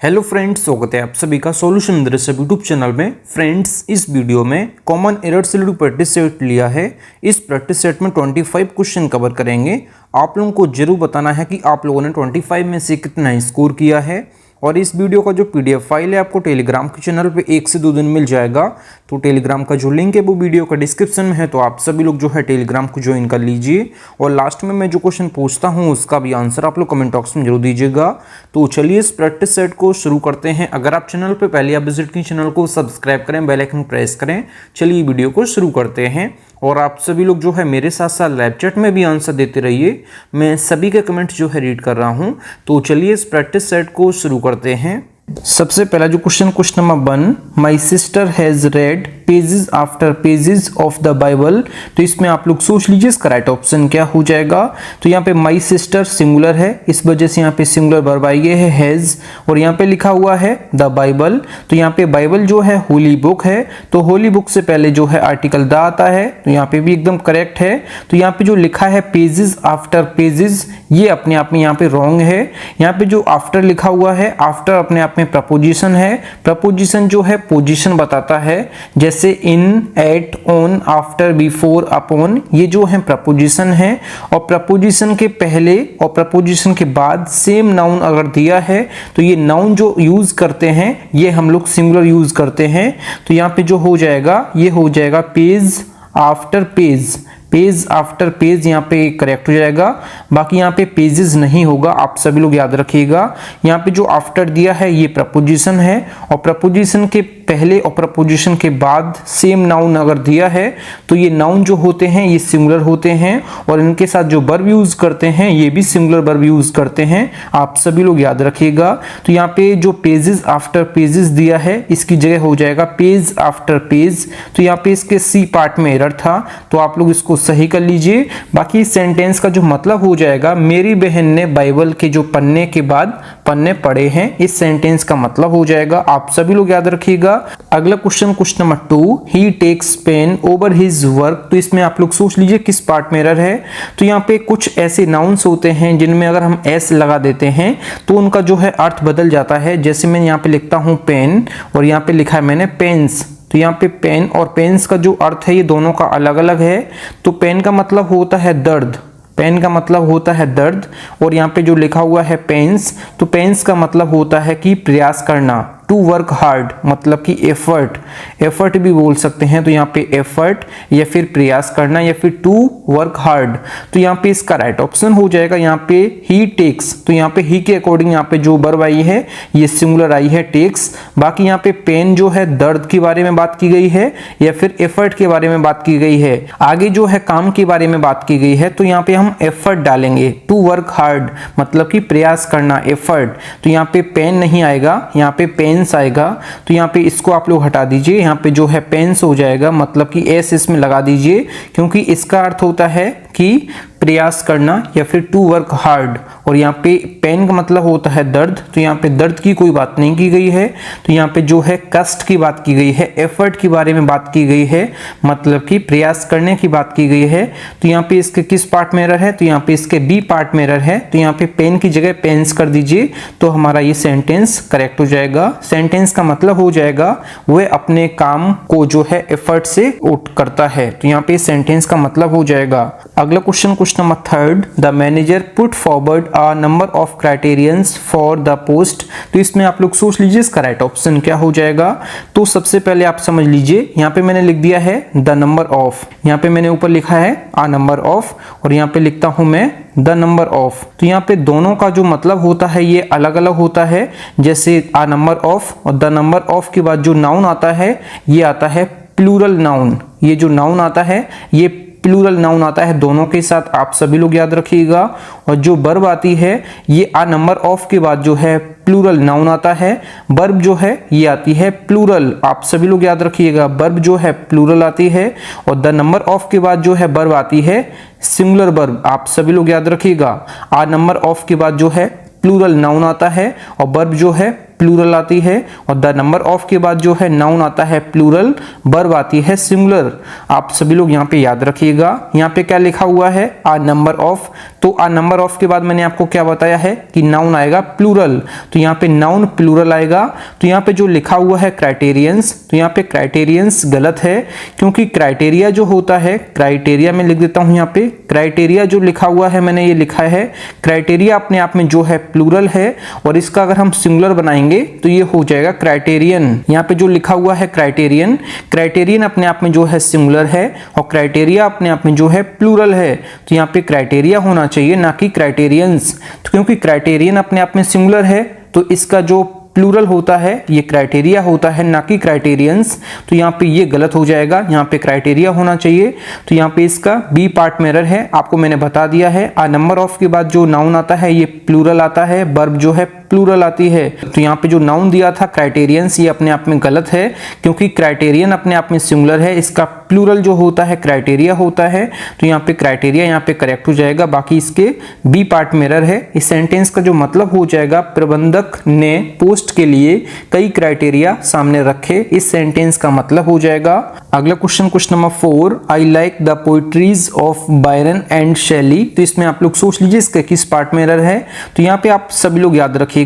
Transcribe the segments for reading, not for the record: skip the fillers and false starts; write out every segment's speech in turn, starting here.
Hello friends, स्वागत है आप सभी का सॉल्यूशन मदरसा यूट्यूब चैनल में। फ्रेंड्स, इस वीडियो में कॉमन एरर से रिलेटेड प्रैक्टिस सेट लिया है। इस प्रैक्टिस सेट में 25 क्वेश्चन कवर करेंगे। आप लोगों को जरूर बताना है कि आप लोगों ने 25 में से कितना स्कोर किया है। और इस वीडियो का जो पीडीएफ फाइल है आपको टेलीग्राम के चैनल पे 1 से 2 दिन मिल जाएगा। तो टेलीग्राम का जो लिंक है वो वीडियो का डिस्क्रिप्शन में है, तो आप सभी लोग जो है टेलीग्राम को ज्वाइन कर लीजिए। और लास्ट में मैं जो क्वेश्चन पूछता हूँ उसका भी आंसर आप लोग कमेंट बॉक्स में जरूर दीजिएगा। तो चलिए इस प्रैक्टिस सेट को शुरू करते हैं। अगर आप चैनल पर पहले आप विजिट की चैनल को सब्सक्राइब करें, बेल आइकन प्रेस करें। चलिए वीडियो को शुरू करते हैं। और आप सभी लोग जो है मेरे साथ साथ लाइव चैट में भी आंसर देते रहिए। मैं सभी के कमेंट जो है रीड कर रहा हूं। तो चलिए इस प्रैक्टिस सेट को शुरू करते हैं। सबसे पहला जो question number 1, my sister has red pages after pages of the Bible. तो इसमें आप लोग सोच लीजिए इसका राइट ऑप्शन क्या हो जाएगा। तो यहाँ पे माई सिस्टर सिंगुलर है, इस वजह से यहाँ पे सिंगुलर वर्ब आई है हैज। और यहाँ पे लिखा हुआ है द बाइबल। तो यहाँ पे बाइबल जो है होली बुक है, तो होली बुक से पहले जो है आर्टिकल द आता है, तो यहाँ पे भी एकदम करेक्ट है। तो यहाँ पे जो लिखा है पेजेस आफ्टर पेजेस, ये अपने आप में यहाँ पे रॉन्ग है। यहाँ पे जो आफ्टर लिखा हुआ है, आफ्टर अपने आप में प्रपोजिशन है। प्रपोजिशन जो है पोजीशन बताता है, जैसे in, at, on, after, before, upon, ये जो है प्रपोजिशन है। और प्रपोजिशन के पहले और प्रपोजिशन के बाद सेम नाउन अगर दिया है तो ये नाउन जो यूज करते हैं ये हम लोग सिंगुलर यूज करते हैं। तो यहाँ पे जो हो जाएगा ये हो जाएगा page after page. Page after page यहाँ पे करेक्ट हो जाएगा। बाकी यहाँ पे पेजेस नहीं होगा, आप सभी लोग याद रखिएगा। यहाँ पे जो आफ्टर दिया है ये प्रपोजिशन है, और प्रपोजिशन के पहले और प्रपोजिशन के बाद सेम नाउन अगर दिया है तो ये नाउन जो होते हैं ये सिंगुलर होते हैं। और इनके साथ जो वर्ब यूज करते हैं ये भी सिंगुलर वर्ब यूज करते हैं, आप सभी लोग याद रखिएगा। तो यहाँ पे जो पेजेस आफ्टर पेजेस दिया है इसकी जगह हो जाएगा पेज आफ्टर पेज। तो यहाँ पे इसके सी पार्ट में एरर था, तो आप लोग इसको सही कर लीजिए। बाकी इस सेंटेंस का जो मतलब हो जाएगा, मेरी बहन ने बाइबल के जो पन्ने के बाद पन्ने पढ़े हैं, इस सेंटेंस का मतलब हो जाएगा। आप सभी लोग याद रखिएगा। अगला question number 2, he takes pain over his work. तो इसमें आप लोग सोच लीजिए किस पार्ट में एरर है। तो यहाँ पे कुछ ऐसे नाउन्स होते हैं जिनमें अगर हम एस लगा देते हैं तो उनका जो है अर्थ बदल जाता है। जैसे मैं यहाँ पे लिखता हूँ पेन और यहाँ पे लिखा है मैंने पेन्स। तो यहाँ पे पेन और पेन्स का जो अर्थ है ये दोनों का अलग अलग है। तो पेन का मतलब होता है दर्द, पेन का मतलब होता है दर्द। और यहाँ पे जो लिखा हुआ है पेंस, तो पेंस का मतलब होता है कि प्रयास करना, टू वर्क हार्ड, मतलब कि एफर्ट, एफर्ट भी बोल सकते हैं। तो यहाँ पे एफर्ट या फिर प्रयास करना या फिर टू वर्क हार्ड। तो यहाँ पे इसका राइट ऑप्शन हो जाएगा यहाँ पे ही टेक्स। तो यहाँ पे ही के अकॉर्डिंग यहाँ पे जो वर्ब आई है ये सिंगुलर आई है टेक्स। बाकी यहाँ पे पेन जो है दर्द के बारे में बात की गई है या फिर एफर्ट के बारे में बात की गई है। आगे जो है काम के बारे में बात की गई है, तो यहाँ पे हम एफर्ट डालेंगे, टू वर्क हार्ड मतलब कि प्रयास करना, एफर्ट। तो यहाँ पे पेन नहीं आएगा, यहाँ पे पेन आएगा। तो यहाँ पे इसको आप लोग हटा दीजिए, यहाँ पे जो है पेंस हो जाएगा, मतलब कि एस इसमें लगा दीजिए, क्योंकि इसका अर्थ होता है कि प्रयास करना या फिर टू वर्क हार्ड। और यहाँ पे पेन का मतलब होता है दर्द, तो यहाँ पे दर्द की कोई बात नहीं की गई है। तो यहाँ पे जो है कष्ट की बात की गई है, एफर्ट के बारे में बात की गई है, मतलब कि प्रयास करने की बात की गई है। तो यहाँ पे इसके किस पार्ट में एरर है, तो यहाँ पे इसके बी पार्ट में एरर है। तो यहाँ पे पेन की जगह पेन्स कर दीजिए, तो हमारा ये सेंटेंस करेक्ट हो जाएगा। सेंटेंस का मतलब हो जाएगा वह अपने काम को जो है एफर्ट से करता है। तो यहाँ पे सेंटेंस का मतलब हो जाएगा। अगला question number 3, the manager put forward a number of criterions for the post. तो इसमें आप लोग सोच लीजिए इसका राइट ऑप्शन क्या हो जाएगा। तो सबसे पहले आप समझ लीजिए, यहाँ पे मैंने लिख दिया है द नंबर ऑफ, यहाँ पे मैंने ऊपर लिखा है अ नंबर ऑफ, और यहाँ पे लिखता हूं मैं द नंबर ऑफ। तो यहाँ पे दोनों का जो मतलब होता है ये अलग अलग होता है। जैसे अ नंबर ऑफ और द नंबर ऑफ के बाद जो नाउन आता है ये आता है प्लूरल नाउन। ये जो नाउन आता है ये प्लूरल नाउन आता है दोनों के साथ, आप सभी लोग याद रखिएगा। और जो वर्ब आती है ये आ नंबर ऑफ के बाद जो है प्लूरल नाउन आता है, वर्ब जो है ये आती है प्लूरल, आप सभी लोग याद रखिएगा। वर्ब जो है प्लूरल आती है और द नंबर ऑफ के बाद जो है वर्ब आती है सिंगुलर वर्ब, आप सभी लोग याद रखिएगा। आ नंबर ऑफ के बाद जो है प्लूरल नाउन आता है और वर्ब जो है प्लूरल आती है, और द नंबर ऑफ के बाद जो है नाउन आता है प्लूरल, वर्ब आती है सिंगुलर। आप सभी लोग यहाँ पे याद रखिएगा। यहाँ पे क्या लिखा हुआ है, आ नंबर ऑफ, तो आ नंबर ऑफ के बाद मैंने आपको क्या बताया है कि नाउन आएगा प्लूरल, तो यहाँ पे नाउन प्लूरल आएगा। तो यहाँ पे जो लिखा हुआ है क्राइटेरियंस, तो यहाँ पे क्राइटेरियंस गलत है, क्योंकि क्राइटेरिया जो होता है, क्राइटेरिया में लिख देता हूँ यहाँ पे, क्राइटेरिया जो लिखा हुआ है मैंने ये लिखा है, क्राइटेरिया अपने आप में जो है प्लूरल है, और इसका अगर हम सिंगुलर बनाएंगे तो ये हो जाएगा क्राइटेरियन। यहाँ पे जो लिखा हुआ है क्राइटेरियन, क्राइटेरियन अपने आप में जो है सिंगुलर है, और क्राइटेरिया अपने आप में जो है प्लूरल है, तो यहाँ पे क्राइटेरिया होना चाहिए ना कि क्राइटेरियंस। तो क्योंकि क्राइटेरियन अपने आप में सिंगुलर है, तो इसका जो प्लूरल होता है ये क्राइटेरिया होता है, ना कि क्राइटेरियंस। तो यहाँ पे ये गलत हो जाएगा, यहाँ पे क्राइटेरिया होना चाहिए। तो यहाँ पे इसका बी पार्ट में एरर है, आपको मैंने बता दिया है। आ नंबर ऑफ के बाद जो नाउन आता है ये प्लूरल आता है, वर्ब जो है प्लूरल आती है। तो यहाँ पे जो नाउन दिया था क्राइटेरियंस, ये अपने आप में गलत है, क्योंकि क्राइटेरियन अपने आप में सिंगुलर है, इसका प्लूरल जो होता है क्राइटेरिया होता है। तो यहाँ पे क्राइटेरिया यहाँ पे करेक्ट हो जाएगा, बाकी इसके बी पार्ट में एरर है। इस सेंटेंस का जो मतलब हो जाएगा, प्रबंधक ने पोस्ट के लिए कई क्राइटेरिया सामने रखे, इस सेंटेंस का मतलब हो जाएगा। अगला question, question number 4, I like the poetries of Byron and Shelley. तो इसमें आप लोग सोच लीजिए इसके किस पार्ट में एरर है। तो यहाँ पे आप सभी लोग याद रखिएगा,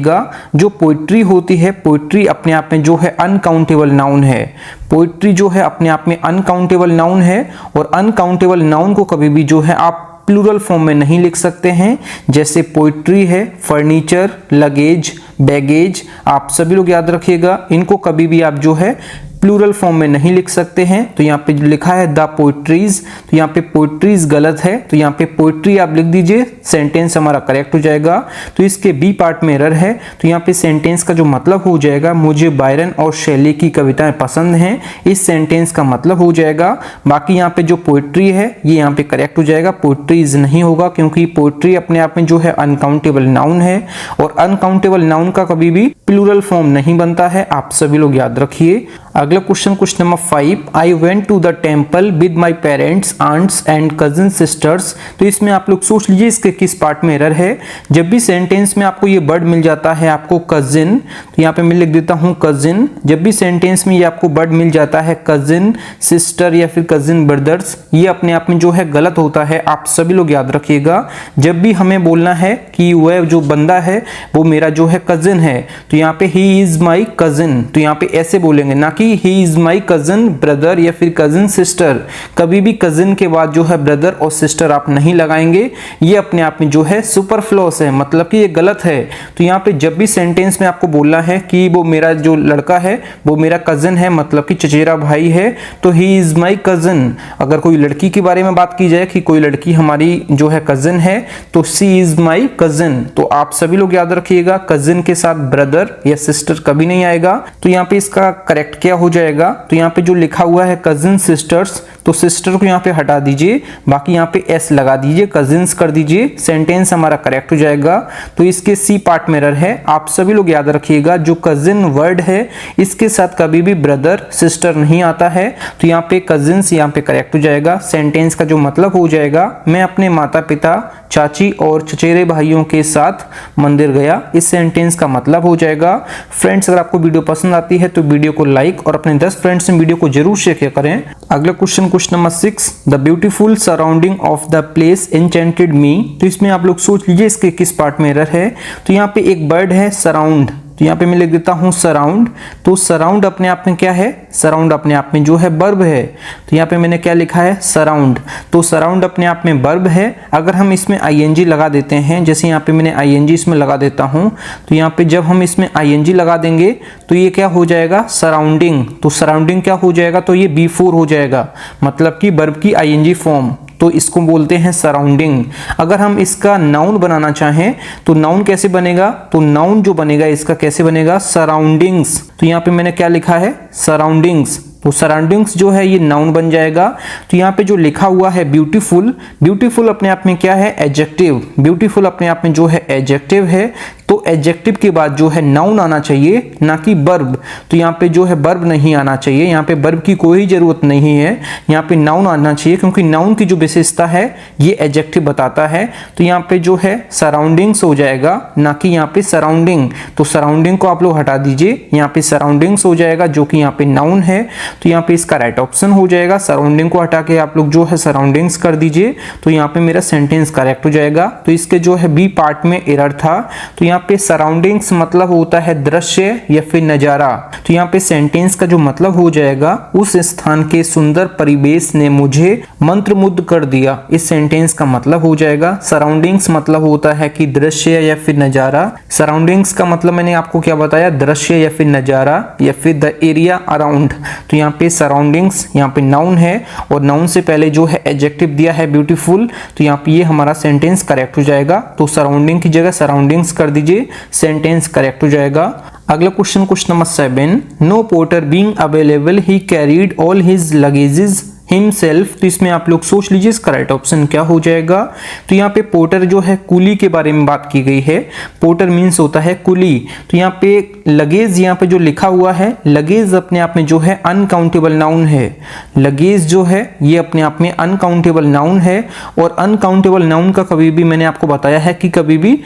जो पोइट्री होती है, पोइट्री अपने आप में जो है अनकाउंटेबल नाउन है। पोइट्री जो है अपने आप में अनकाउंटेबल नाउन है, और अनकाउंटेबल नाउन को कभी भी जो है आप प्लूरल फॉर्म में नहीं लिख सकते हैं। जैसे पोइट्री है, फर्नीचर, लगेज, बैगेज, आप सभी लोग याद रखिएगा, इनको कभी भी आप जो है प्लूरल फॉर्म में नहीं लिख सकते हैं। तो यहाँ पे जो लिखा है द पोइट्रीज, तो यहाँ पे पोइट्रीज गलत है, तो यहाँ पे पोइट्री आप लिख दीजिए, सेंटेंस हमारा करेक्ट हो जाएगा। तो इसके बी पार्ट में एरर है, तो यहाँ पे सेंटेंस का जो मतलब हो जाएगा, मुझे बायरन और शेली की कविताएं पसंद हैं, इस सेंटेंस का मतलब हो जाएगा। बाकी यहाँ पे जो पोइट्री है ये यहाँ पे करेक्ट हो जाएगा, पोइट्रीज नहीं होगा, क्योंकि पोइट्री अपने आप में जो है अनकाउंटेबल नाउन है, और अनकाउंटेबल नाउन का कभी भी प्लूरल फॉर्म नहीं बनता है, आप सभी लोग याद रखिए। अगला question, question number 5, I went to the temple with my parents, aunts and cousin sisters. तो इसमें आप लोग सोच लीजिए इसके किस पार्ट में एरर है। जब भी सेंटेंस में आपको ये वर्ड मिल जाता है, आपको कजिन, तो यहाँ पे मैं लिख देता हूँ कजिन। जब भी सेंटेंस में ये आपको वर्ड मिल जाता है कजिन, सिस्टर या फिर कजिन ब्रदर्स, ये अपने आप में जो है गलत होता है, आप सभी लोग याद रखिएगा। जब भी हमें बोलना है कि वह जो बंदा है वो मेरा जो है कजिन है, तो यहाँ पे ही इज माई कजिन, तो यहाँ पे ऐसे बोलेंगे, ना कि he is my cousin brother या फिर कजिन सिस्टर। कभी भी कजिन के बाद जो है ब्रदर और सिस्टर आप नहीं लगाएंगे, ये अपने आप में जो है सुपरफ्लूअस है, मतलब कि ये गलत है। तो यहाँ पे जब भी सेंटेंस में आपको बोलना है कि वो मेरा जो लड़का है वो मेरा कजिन है, मतलब कि चचेरा भाई है, तो ही इज माई कजिन। अगर कोई लड़की के बारे में बात की जाए कि कोई लड़की हमारी जो है कजिन है, तो सी इज माई कजिन। तो आप सभी लोग याद रखिएगा, कजिन के साथ ब्रदर या सिस्टर कभी नहीं आएगा। तो यहाँ पे इसका करेक्ट क्या हो जाएगा, तो यहाँ पे जो लिखा हुआ है कजिन सिस्टर्स, तो सिस्टर को यहाँ पे हटा दीजिए, बाकी यहाँ पे एस लगा दीजिए, कजिन्स कर दीजिए, सेंटेंस हमारा करेक्ट हो जाएगा। तो इसके सी पार्ट में एरर है, आप सभी लोग याद रखिएगा, जो कजिन वर्ड है इसके साथ कभी भी ब्रदर सिस्टर नहीं आता है, तो यहाँ पे कजिन्स यहाँ पे करेक्ट हो जाएगा। सेंटेंस का जो मतलब हो जाएगा, मैं अपने माता पिता, चाची और चचेरे भाइयों के साथ मंदिर गया, इस सेंटेंस का मतलब हो जाएगा। फ्रेंड्स, अगर आपको वीडियो पसंद आती है तो वीडियो को लाइक और अपने 10 फ्रेंड्स में वीडियो को जरूर शेयर करें। अगला question, question number 6, the beautiful surrounding of the place enchanted me. तो इसमें आप लोग सोच लीजिए इसके किस पार्ट में एरर है। तो यहाँ पे एक वर्ड है सराउंड, तो यहाँ पे मैं लिख देता हूँ सराउंड। तो सराउंड अपने आप में क्या है, सराउंड अपने आप में जो है वर्ब है। तो यहाँ पे मैंने क्या लिखा है, सराउंड। तो सराउंड अपने आप में वर्ब है। अगर हम इसमें आईएनजी लगा देते हैं, जैसे यहाँ पे मैंने आईएनजी इसमें लगा देता हूँ, तो यहाँ पे जब हम इसमें आईएनजी लगा देंगे तो ये क्या हो जाएगा, सराउंडिंग। तो सराउंडिंग क्या हो जाएगा, तो ये B4 हो जाएगा, मतलब कि वर्ब की आईएनजी फॉर्म, तो इसको बोलते हैं सराउंडिंग। अगर हम इसका नाउन बनाना चाहें तो नाउन कैसे बनेगा, तो नाउन जो बनेगा इसका कैसे बनेगा, सराउंडिंग्स। तो यहाँ पे मैंने क्या लिखा है, सराउंडिंग्स। तो सराउंडिंग्स जो है ये नाउन बन जाएगा। तो यहाँ पे जो लिखा हुआ है ब्यूटीफुल, ब्यूटीफुल अपने आप में क्या है, एडजेक्टिव। ब्यूटीफुल अपने आप में जो है एडजेक्टिव है, तो एडजेक्टिव के बाद जो है नाउन आना चाहिए, ना कि वर्ब। तो यहाँ पे जो है वर्ब नहीं आना चाहिए, यहाँ पे वर्ब की कोई जरूरत नहीं है, यहाँ पे नाउन आना चाहिए, क्योंकि नाउन की जो विशेषता है ये एडजेक्टिव बताता है। तो यहाँ पे जो है सराउंडिंग्स हो जाएगा, ना कि यहाँ पे सराउंडिंग। तो सराउंडिंग को आप लोग हटा दीजिए, यहाँ पे सराउंडिंग्स हो जाएगा जो कि यहाँ पे नाउन है। तो यहाँ पे इसका राइट ऑप्शन हो जाएगा, सराउंडिंग को हटा के आप लोग जो है सराउंडिंग्स कर दीजिए, तो यहाँ पे मेरा सेंटेंस करेक्ट हो जाएगा। तो इसके जो है बी पार्ट में एरर था। तो यहाँ पे सराउंडिंग्स मतलब होता है दृश्य या फिर नजारा। तो यहाँ पे सेंटेंस का जो मतलब हो जाएगा, उस स्थान के सुंदर परिवेश ने मुझे मंत्रमुग्ध कर दिया। इस सेंटेंस का मतलब हो जाएगा सराउंडिंग्स मतलब होता है कि दृश्य या फिर नजारा। सराउंडिंग्स का मतलब मैंने आपको क्या बताया, दृश्य या फिर नजारा या फिर द एरिया अराउंड। तो यहाँ पे सराउंडिंग्स यहाँ पे नाउन है, और नाउन से पहले जो है एडजेक्टिव दिया है ब्यूटीफुल। तो यहाँ पे ये हमारा सेंटेंस करेक्ट हो जाएगा। तो सराउंडिंग की जगह सराउंडिंग्स कर दीजिए, सेंटेंस करेक्ट हो जाएगा। अगला question, question number 7, no porter being available he carried all his luggages himself. तो इसमें आप लोग सोच लीजिए इसका राइट ऑप्शन क्या हो जाएगा। तो यहाँ पे पोर्टर जो है कुली के बारे में बात की गई है। पोर्टर मीन्स होता है कुली। तो यहाँ पे लगेज, यहाँ पे जो लिखा हुआ है लगेज अपने आप में जो है अनकाउंटेबल नाउन है। लगेज जो है ये अपने आप में अनकाउंटेबल नाउन है, और अनकाउंटेबल नाउन का कभी भी मैंने आपको बताया है कि कभी भी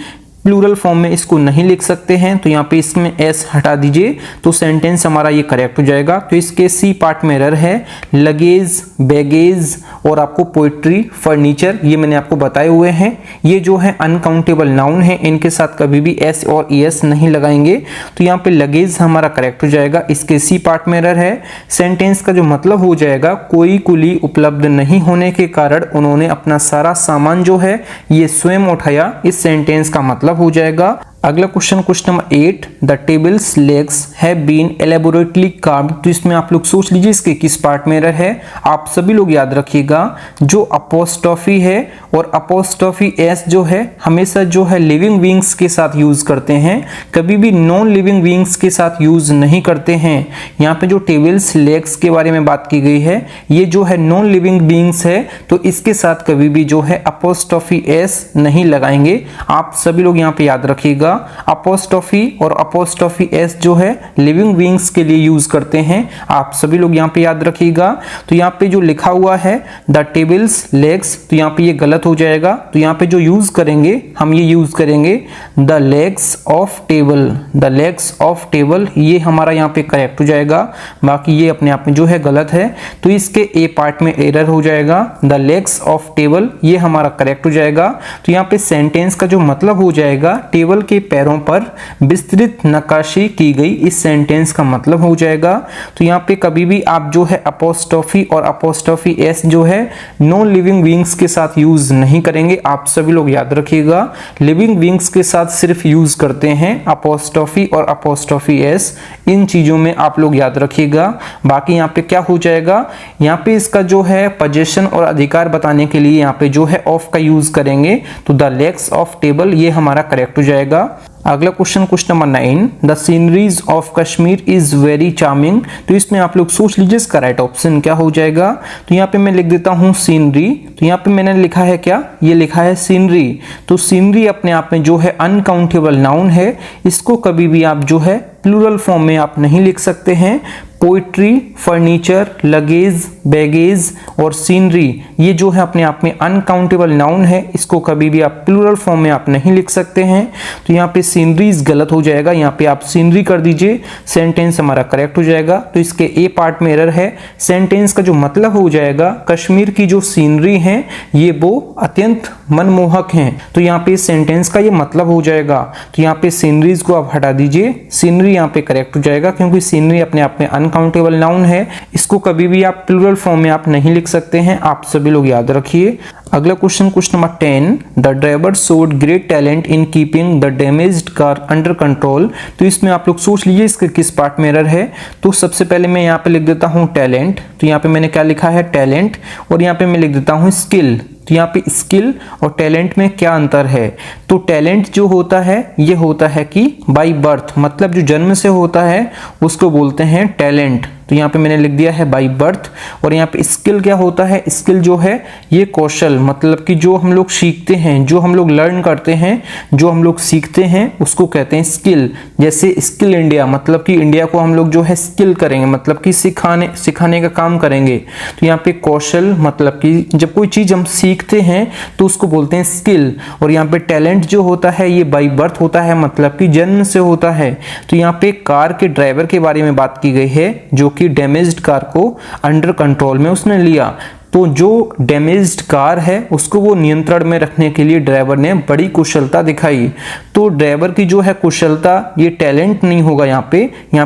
प्लूरल फॉर्म में इसको नहीं लिख सकते हैं। तो यहाँ पे इसमें एस हटा दीजिए, तो सेंटेंस हमारा ये करेक्ट हो जाएगा। तो इसके सी पार्ट में एरर है, लगेज, बैगेज और आपको पोइट्री, फर्नीचर, ये मैंने आपको बताए हुए हैं। ये जो है अनकाउंटेबल नाउन है, इनके साथ कभी भी एस और एस नहीं लगाएंगे। तो यहाँ पे लगेज हमारा करेक्ट हो जाएगा। इसके सी पार्ट में एरर है। सेंटेंस का जो मतलब हो जाएगा, कोई कुली उपलब्ध नहीं होने के कारण उन्होंने अपना सारा सामान जो है ये स्वयं उठाया। इस सेंटेंस का मतलब हो जाएगा। अगला question, question number 8, the tables legs have been elaborately carved. तो इसमें आप लोग सोच लीजिए इसके किस पार्ट में एरर है। आप सभी लोग याद रखिएगा, जो अपोस्ट्रोफी है और अपोस्ट्रोफी एस जो है हमेशा जो है लिविंग बीइंग्स के साथ यूज करते हैं, कभी भी नॉन लिविंग बीइंग्स के साथ यूज नहीं करते हैं। यहाँ पे जो टेबल्स लेग्स के बारे में बात की गई है, ये जो है नॉन लिविंग बीइंग्स है, तो इसके साथ कभी भी जो है अपोस्ट्रोफी एस नहीं लगाएंगे। आप सभी लोग यहाँ पे याद रखिएगा, अपोस्ट्रोफी और अपोस्ट्रोफी एस जो है लिविंग बीइंग्स के लिए यूज करते हैं। आप सभी लोग यहाँ पे याद रखिएगा। तो यहाँ पे जो लिखा हुआ है द टेबल्स लेग्स, तो यहाँ पे ये गलत हो जाएगा। तो यहाँ पे जो यूज करेंगे हम ये यूज करेंगे the legs of table. The legs of table ये हमारा यहाँ पे करेक्ट हो जाएगा, बाकी ये अपने आप में जो है गलत है। तो इसके ए पार्ट में एरर हो जाएगा, द लेग्स ऑफ टेबल ये हमारा करेक्ट हो जाएगा। तो यहाँ पे सेंटेंस का जो मतलब हो जाएगा, टेबल के पैरों पर विस्तृत नक्काशी की गई। इस सेंटेंस का मतलब हो जाएगा। तो यहाँ पे कभी भी आप जो है अपोस्ट्रोफी और अपोस्ट्रोफी एस जो है नॉन लिविंग बीइंग्स के साथ यूज नहीं करेंगे। आप सभी लोग याद रखिएगा, लिविंग बीइंग्स के साथ सिर्फ यूज करते हैं अपोस्ट्रोफी और अपोस्ट्रोफी एस। इन चीजों में आप लोग याद रखिएगा। बाकी यहाँ पे क्या हो जाएगा, यहाँ पे इसका जो है पोजीशन और अधिकार बताने के लिए यहाँ पे जो है ऑफ का यूज करेंगे। तो द लेग्स ऑफ टेबल ये हमारा करेक्ट हो जाएगा। अगला question, question number 9, the sceneries of Kashmir is very charming. तो इसमें आप लोग सोच लीजिए इसका राइट ऑप्शन क्या हो जाएगा। तो यहाँ पे मैं लिख देता हूँ सीनरी। तो यहाँ पे मैंने लिखा है क्या, ये लिखा है सीनरी। तो सीनरी अपने आप में जो है अनकाउंटेबल नाउन है, इसको कभी भी आप जो है प्लूरल फॉर्म में आप नहीं लिख सकते हैं। पोइट्री, फर्नीचर, लगेज, बैगेज और सीनरी ये जो है अपने आप में अनकाउंटेबल नाउन है, इसको कभी भी आप प्लूरल फॉर्म में आप नहीं लिख सकते हैं। तो यहाँ पे सीनरीज गलत हो जाएगा, यहाँ पे आप सीनरी कर दीजिए, सेंटेंस हमारा करेक्ट हो जाएगा। तो इसके ए पार्ट में एरर है। सेंटेंस का जो मतलब हो जाएगा, कश्मीर की जो सीनरी है ये वो अत्यंत मनमोहक हैं। तो यहाँ पे सेंटेंस का ये मतलब हो जाएगा। तो यहाँ पे सीनरीज को आप हटा दीजिए, सीनरी यहाँ पे करेक्ट हो जाएगा, क्योंकि सीनरी अपने आप में अनकाउंटेबल नाउन है, इसको कभी भी आप प्लूरल फॉर्म में आप नहीं लिख सकते हैं। आप सभी लोग याद रखिए। अगला question, question number 10, the driver showed great talent in keeping the damaged car under control. तो इसमें आप लोग सोच लीजिए इसके किस पार्ट में एरर है। तो सबसे पहले मैं यहाँ पे लिख देता हूँ टैलेंट। तो यहाँ पे मैंने क्या लिखा है, टैलेंट, और यहाँ पे मैं लिख देता हूँ स्किल। तो यहाँ पे स्किल और टैलेंट में क्या अंतर है। तो टैलेंट जो होता है ये होता है कि बाय बर्थ, मतलब जो जन्म से होता है उसको बोलते हैं टैलेंट। तो यहाँ पे मैंने लिख दिया है बाय बर्थ। और यहाँ पे स्किल क्या होता है, स्किल जो है ये कौशल, मतलब कि जो हम लोग सीखते हैं, जो हम लोग लर्न करते हैं, जो हम लोग सीखते हैं उसको कहते हैं स्किल। जैसे स्किल इंडिया, मतलब कि इंडिया को हम लोग जो है स्किल करेंगे, मतलब कि सिखाने का काम करेंगे। तो यहाँ पे कौशल मतलब कि जब कोई चीज हम सीखते हैं तो उसको बोलते हैं स्किल। और यहाँ पे टैलेंट जो होता है ये बाय बर्थ होता है, मतलब कि जन्म से होता है। तो यहाँ पे कार के ड्राइवर के बारे में बात की गई है जो कि डैमेज्ड कार को अंडर कंट्रोल में उसने लिया। तो जो डैमेज्ड कार है उसको वो नियंत्रण में रखने के लिए ड्राइवर ने बड़ी कुशलता दिखाई। तो ड्राइवर की जो है कुशलता, ये टैलेंट नहीं होगा, यहाँ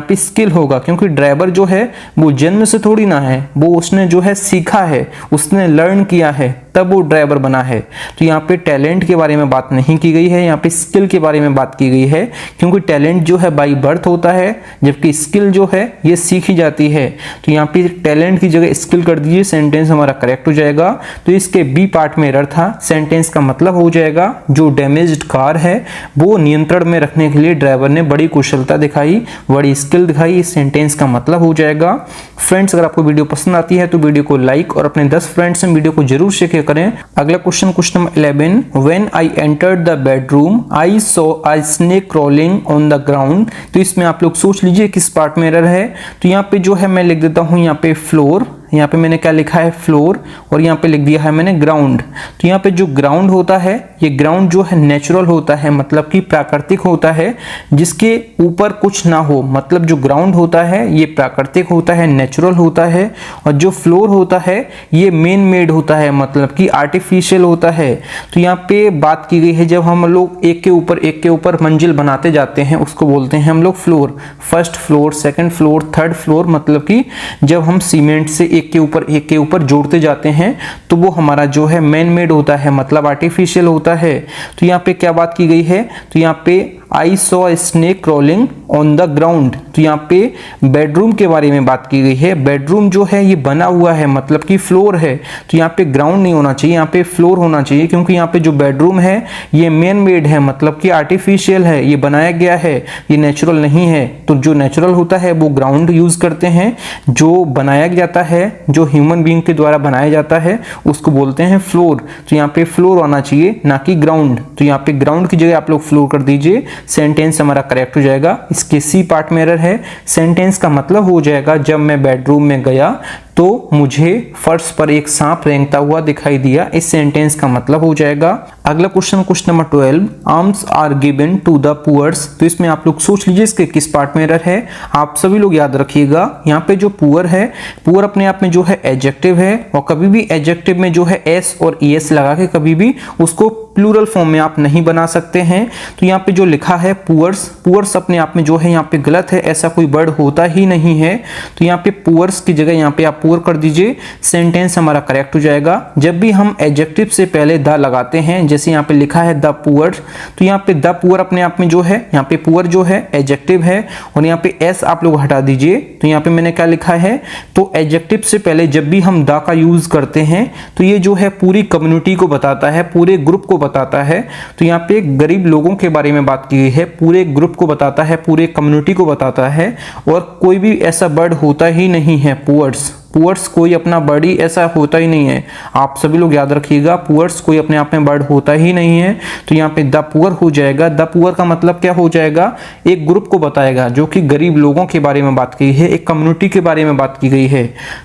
पे स्किल होगा, क्योंकि ड्राइवर जो है वो जन्म से थोड़ी ना है, वो उसने जो है सीखा है, उसने लर्न किया है, तब वो ड्राइवर बना है। तो यहाँ पे टैलेंट के बारे में बात नहीं की गई है, यहाँ पे स्किल के बारे में बात की गई है, क्योंकि टैलेंट जो है बाय बर्थ होता है, जबकि स्किल जो है ये सीखी जाती है। तो यहाँ पे टैलेंट की जगह स्किल कर दीजिए, सेंटेंस हमारा करेक्ट हो जाएगा। तो इसके बी पार्ट में एरर था। सेंटेंस का मतलब हो जाएगा जो डैमेज्ड कार है वो नियंत्रण में रखने के लिए ड्राइवर ने बड़ी कुशलता दिखाई, बड़ी स्किल दिखाई। इस सेंटेंस का मतलब हो जाएगा। फ्रेंड्स, अगर आपको वीडियो पसंद आती है तो वीडियो को लाइक और अपने 10 फ्रेंड्स से वीडियो को जरूर शेयर करें। अगला question number 11, when I entered the bedroom I saw a snake crawling on the ground. तो इसमें आप लोग सोच लीजिए किस पार्ट में एरर है। तो यहाँ पे जो है मैं लिख देता हूँ यहाँ पे फ्लोर, यहाँ पे मैंने क्या लिखा है फ्लोर, और यहाँ पे लिख दिया है मैंने ग्राउंड। तो यहाँ पे जो ग्राउंड होता है, ये ग्राउंड जो है नेचुरल होता है, मतलब कि प्राकृतिक होता है, जिसके ऊपर कुछ ना हो। मतलब जो ग्राउंड होता है ये प्राकृतिक होता है, नेचुरल होता है। और जो फ्लोर होता है ये मेन मेड होता है, मतलब कि आर्टिफिशियल होता है। तो यहाँ पे बात की गई है जब हम लोग एक के ऊपर मंजिल बनाते जाते हैं उसको बोलते हैं हम लोग floor. First floor, second floor, third floor, मतलब कि जब हम सीमेंट से एक के ऊपर जोड़ते जाते हैं तो वो हमारा जो है मैन मेड होता है, मतलब आर्टिफिशियल होता है। तो यहाँ पे क्या बात की गई है, तो यहाँ पे I saw a snake crawling on the ground. तो यहाँ पे बेडरूम के बारे में बात की गई है। बेडरूम जो है ये बना हुआ है, मतलब कि फ्लोर है। तो यहाँ पे ग्राउंड नहीं होना चाहिए, यहाँ पे फ्लोर होना चाहिए, क्योंकि यहाँ पे जो बेडरूम है ये मैन मेड है, मतलब कि आर्टिफिशियल है, ये बनाया गया है, ये नेचुरल नहीं है। तो जो नेचुरल होता है वो ग्राउंड यूज करते हैं, जो बनाया जाता है, जो ह्यूमन बीइंग के द्वारा बनाया जाता है उसको बोलते हैं फ्लोर। तो यहाँ पे फ्लोर आना चाहिए, ना कि ग्राउंड। तो यहाँ पे ग्राउंड की जगह आप लोग फ्लोर कर दीजिए, सेंटेंस हमारा करेक्ट हो जाएगा। इसके सी पार्ट में एरर है। सेंटेंस का मतलब हो जाएगा जब मैं बेडरूम में गया तो मुझे फर्श पर एक सांप रेंगता हुआ दिखाई दिया। इस सेंटेंस का मतलब हो जाएगा। अगला question number 12, arms are given to the poors. तो इसमें आप लोग सोच लीजिए इसके किस पार्ट में एरर है। आप सभी लोग याद रखिएगा, यहाँ पे जो पुअर है, पुअर अपने आप में जो है एडजेक्टिव है, और कभी भी एडजेक्टिव में जो है एस और ईएस लगा के कभी भी उसको प्लूरल फॉर्म में आप नहीं बना सकते हैं। तो यहाँ पे जो लिखा है पुअर्स, पुअर्स अपने आप में जो है यहाँ पे गलत है, ऐसा कोई वर्ड होता ही नहीं है। तो यहाँ पे पुअर्स की जगह यहाँ पे आप पुअर कर दीजिए, सेंटेंस हमारा करेक्ट हो जाएगा। जब भी हम एडजेक्टिव से पहले द लगाते हैं, जैसे यहाँ पे लिखा है द पुअर, तो यहाँ पे द पुअर अपने आप में जो है, यहाँ पे पुअर जो है एडजेक्टिव है, और यहाँ पे एस आप लोग हटा दीजिए। तो यहाँ पे मैंने क्या लिखा है, तो एडजेक्टिव से पहले जब भी हम द का यूज करते हैं तो ये जो है पूरी कम्युनिटी को बताता है, पूरे ग्रुप को बताता है। तो यहाँ पे गरीब लोगों के बारे में बात की गई है, पूरे ग्रुप को बताता है, पूरे कम्युनिटी को बताता है। और कोई भी ऐसा वर्ड होता ही नहीं है पुअर्स, पुअर्स कोई अपना वर्ड ही ऐसा होता ही नहीं है। आप सभी लोग याद रखिएगा, पुअर्स कोई अपने आप में वर्ड होता ही नहीं है। तो यहाँ पे द पुअर हो जाएगा। द पुअर का मतलब क्या हो जाएगा, एक ग्रुप को बताएगा जो कि गरीब लोगों के बारे में बात की है, एक कम्युनिटी के बारे में बात की गई है।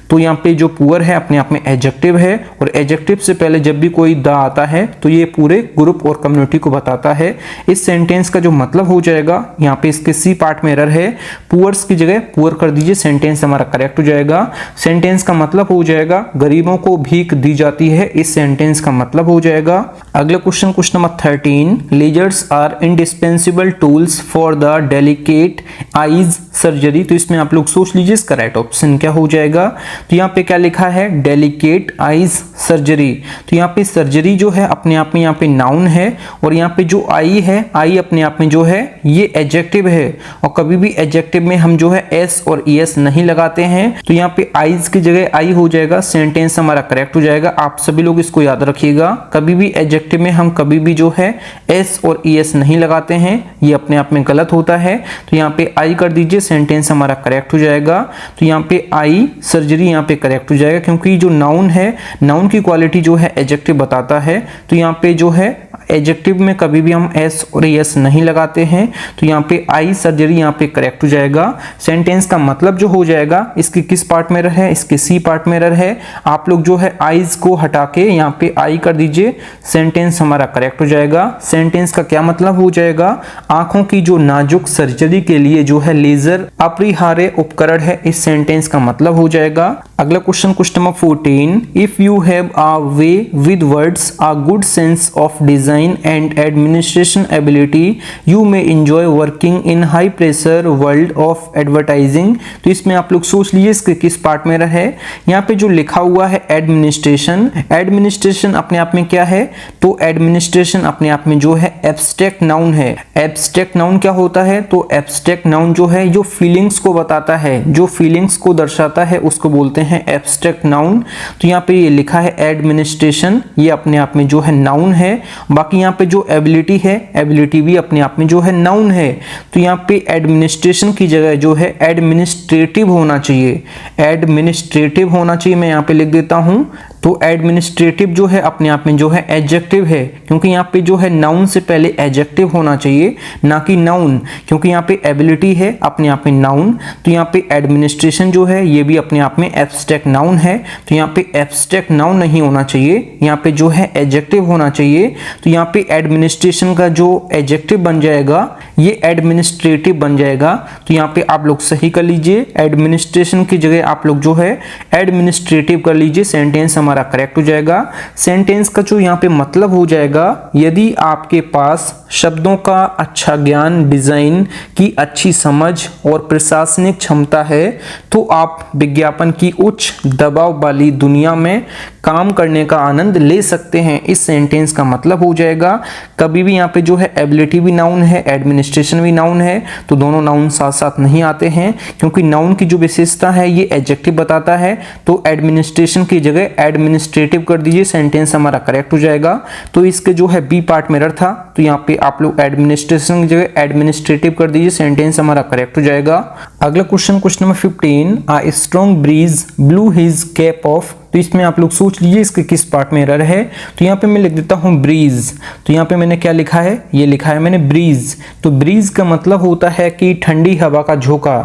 तो यहाँ पे जो पुअर है अपने आप में एडजेक्टिव है, और एडजेक्टिव से पहले जब भी कोई द आता है तो ये पूरे ग्रुप और कम्युनिटी को बताता है। इस सेंटेंस का जो मतलब हो जाएगा, यहाँ पे इसके सी पार्ट में एरर है, पुअर्स की जगह पुअर कर दीजिए, सेंटेंस हमारा करेक्ट हो जाएगा। सेंटेंस का मतलब हो जाएगा गरीबों को भीख दी जाती है। इस सेंटेंस का मतलब हो जाएगा। अगला question number 13, lasers are indispensable tools for the delicate eyes surgery. तो इसमें आप लोग सोच लीजिए इसका राइट ऑप्शन क्या हो जाएगा। तो यहाँ पे क्या लिखा है, डेलिकेट आईज सर्जरी। तो यहाँ पे सर्जरी जो है अपने आप में यहाँ पे नाउन है, और यहाँ पे जो आई है, आई अपने आप में जो है ये एडजेक्टिव है, और कभी भी एडजेक्टिव में हम जो है एस और ईएस नहीं लगाते हैं। तो यहाँ पे आईज की जगह आई हो जाएगा, सेंटेंस हमारा करेक्ट हो जाएगा। आप सभी लोग इसको याद रखिएगा, कभी भी एडजेक्टिव में हम कभी भी जो है एस और ईएस नहीं लगाते हैं, ये अपने आप में गलत होता है। तो यहाँ पे आई कर दीजिए, सेंटेंस हमारा करेक्ट हो जाएगा। तो यहाँ पे आई सर्जरी यहाँ पे करेक्ट हो जाएगा, क्योंकि जो नाउन है, नाउन की क्वालिटी जो है एडजेक्टिव बताता है। तो यहाँ पे जो है एडजेक्टिव में कभी भी हम एस और एस नहीं लगाते हैं। तो यहाँ पे आई सर्जरी यहाँ पे करेक्ट हो जाएगा। सेंटेंस का मतलब जो हो जाएगा, इसके किस पार्ट में एरर है, इसके सी पार्ट में एरर है। आप लोग जो है आईज को हटा के यहाँ पे आई कर दीजिए, सेंटेंस हमारा करेक्ट हो जाएगा। सेंटेंस का क्या मतलब हो जाएगा, आंखों की जो नाजुक सर्जरी के लिए जो है लेजर अपरिहार्य उपकरण है, इस सेंटेंस का मतलब हो जाएगा। अगला question, question number 14, if you have a way with words, a good sense of design and administration ability, you may enjoy working in high pressure world of advertising। तो इसमें आप लोग सोच लीजिए इसके किस पार्ट में रहे। यहाँ पे जो लिखा हुआ है एडमिनिस्ट्रेशन, एडमिनिस्ट्रेशन अपने आप में क्या है, तो एडमिनिस्ट्रेशन अपने आप में जो है एब्स्ट्रैक्ट नाउन है। एब्स्ट्रैक्ट नाउन क्या होता है, तो एब्स्ट्रैक्ट नाउन जो है जो फीलिंग्स को बताता है, जो फीलिंग्स को दर्शाता है, उसको बोलते हैं एब्स्ट्रैक्ट नाउन। तो यहाँ पे ये लिखा है एडमिनिस्ट्रेशन, ये अपने आप में जो है नाउन है। बाकी यहाँ पे जो एबिलिटी है, एबिलिटी भी अपने आप में जो है नाउन है। तो यहाँ पे एडमिनिस्ट्रेशन की जगह जो है एडमिनिस्ट्रेटिव होना चाहिए, एडमिनिस्ट्रेटिव होना चाहिए। मैं यहाँ पे लिख देता हूँ। तो एडमिनिस्ट्रेटिव जो है अपने आप में जो है एडजेक्टिव है, क्योंकि यहाँ पे जो है नाउन से पहले एडजेक्टिव होना चाहिए, ना कि नाउन, क्योंकि यहाँ पे एबिलिटी है अपने आप में नाउन। तो यहाँ पे एडमिनिस्ट्रेशन जो है ये भी अपने आप में एब्स्ट्रैक्ट नाउन है। तो यहाँ पे एब्स्ट्रैक्ट नाउन नहीं होना चाहिए, यहाँ पे जो है एडजेक्टिव होना चाहिए। तो यहाँ पे एडमिनिस्ट्रेशन का जो एडजेक्टिव बन जाएगा ये एडमिनिस्ट्रेटिव बन जाएगा। तो यहाँ पे आप लोग सही कर लीजिए, एडमिनिस्ट्रेशन की जगह आप लोग जो है एडमिनिस्ट्रेटिव कर लीजिए, सेंटेंस हमारा करेक्ट हो जाएगा। सेंटेंस का जो यहाँ पे मतलब हो जाएगा, यदि आपके पास शब्दों का अच्छा ज्ञान, डिजाइन की अच्छी समझ और प्रशासनिक क्षमता है, तो आप विज्ञापन की उच्च दबाव वाली दुनिया में काम करने का आनंद ले सकते हैं। इस सेंटेंस का मतलब हो जाएगा, कभी भी यहाँ पे जो है एबिलिटी भी नाउन है, एडमिनिस्ट्रेशन भी नाउन है, तो दोनों नाउन साथ साथ नहीं आते हैं, क्योंकि नाउन की जो विशेषता है ये एडजेक्टिव बताता है। तो एडमिनिस्ट्रेशन की जगह एडमिनिस्ट्रेटिव कर दीजिए, सेंटेंस हमारा करेक्ट हो जाएगा। तो इसके जो है बी पार्ट में एरर था, तो यहाँ पे आप लोग एडमिनिस्ट्रेशन की जगह एडमिनिस्ट्रेटिव कर दीजिए, सेंटेंस हमारा करेक्ट हो जाएगा। अगला question, question number 15, a strong breeze blew his cap off. तो इसमें आप लोग सोच लीजिए इसके किस पार्ट में एरर है। तो यहाँ पे मैं लिख देता हूँ ब्रीज। तो यहाँ पे मैंने क्या लिखा है, ये लिखा है मैंने ब्रीज। तो ब्रीज का मतलब होता है कि ठंडी हवा का झोंका।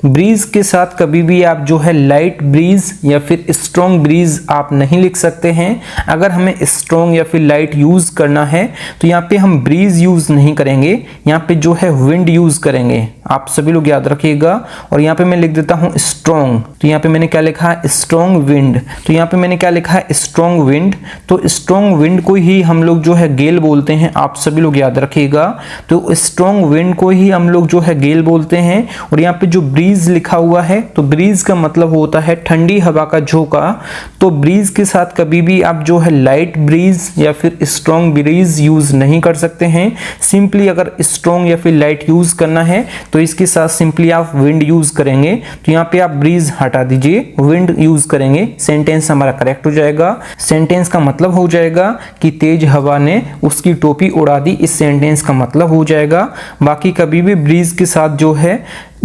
ब्रीज के साथ कभी भी आप जो है लाइट ब्रीज या फिर स्ट्रॉन्ग ब्रीज आप नहीं लिख सकते हैं। अगर हमें स्ट्रॉन्ग या फिर लाइट यूज करना है तो यहाँ पे हम ब्रीज यूज नहीं करेंगे, यहाँ पे जो है विंड यूज करेंगे। आप सभी लोग याद रखिएगा। और यहाँ पे मैं लिख देता हूँ स्ट्रॉन्ग। तो यहाँ पे मैंने क्या लिखा है, स्ट्रॉन्ग विंड। तो यहाँ पे मैंने क्या लिखा है, स्ट्रॉन्ग विंड। तो स्ट्रॉन्ग विंड को ही हम लोग जो है गेल बोलते हैं, आप सभी लोग याद रखिएगा। तो स्ट्रॉन्ग विंड को ही हम लोग जो है गेल बोलते हैं। और यहाँ पे जो ब्रीज लिखा हुआ है, तो ब्रीज का मतलब होता है ठंडी हवा का झोंका। तो ब्रीज के साथ कभी भी आप जो है लाइट ब्रीज या फिर स्ट्रॉन्ग ब्रीज यूज नहीं कर सकते हैं। सिंपली अगर स्ट्रॉन्ग या फिर लाइट यूज करना है तो इसके साथ सिंपली आप विंड यूज करेंगे। तो यहाँ पे आप ब्रीज हटा दीजिए, विंड यूज करेंगे, सेंटेंस हमारा करेक्ट हो जाएगा। सेंटेंस का मतलब हो जाएगा कि तेज हवा ने उसकी टोपी उड़ा दी, इस सेंटेंस का मतलब हो जाएगा। बाकी कभी भी ब्रीज के साथ जो